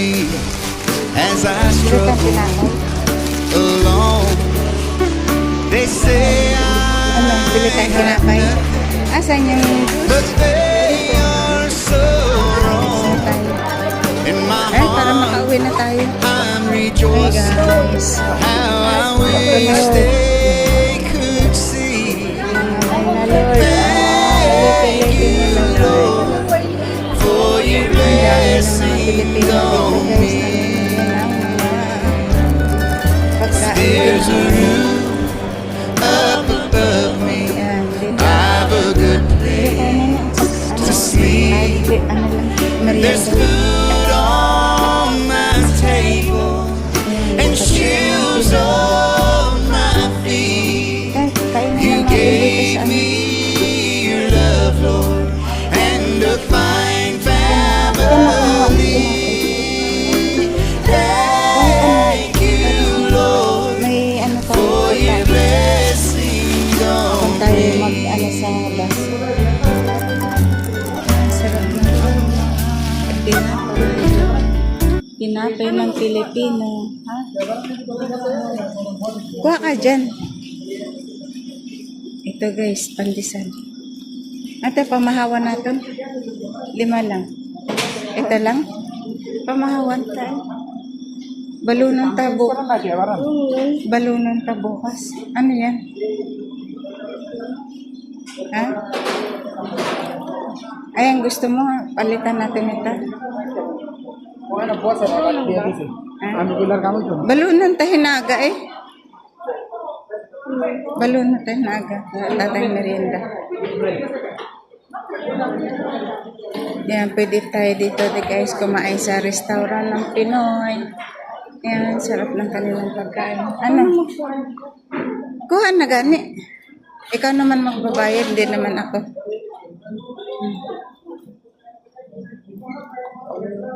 me as I struggle alone. They say Ano, bili tayong tinapay. Asan yung but juice? they are so wrong. Tayo. In my Ay, para heart makauwi na tayo. I'm Ay, rejoicing. guys. How I wish they could see. Ay na, Lord. Thank you, Lord, for your blessings on me. There's a roof up above me. I've a good place to sleep. There's food on my table and shoes on my feet. You gave me your love, Lord, and a fine family. Thank you, Lord, May ano pa for your blessings on tayo me. mag-ano sa bus. Sarap na. Tinapay ng Pilipino. Ha? Kuha ka dyan. Ito guys, pandesal. Ate, pamahawan natin. 5 lang. Ito lang. Pamahawan tayo. Balunong tabo. Balunong tabukas. Ano yan? Ha? Ayan, gusto mo, palitan natin ito. Balunong tahinaga eh. Balunong tahinaga. Tatay merienda. Yan, pwede tayo dito guys kumain sa restaurant ng Pinoy. Yan, sarap ng kanilang pagkain. Ano? Kuha na gani. Ikaw naman magbabayad, hindi naman ako.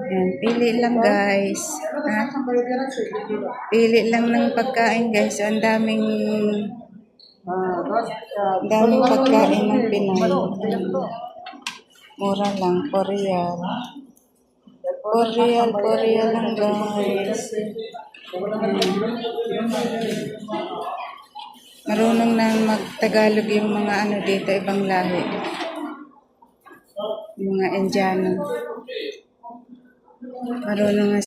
Yan, pili lang guys. Ha? Pili lang ng pagkain guys. Ang daming pagkain ng Pinoy. Mura lang, 4 real. 4 real lang guys. Marunong na mag-Tagalog yung mga ano dito, ibang lahi. Yung mga Indiano. Marunong na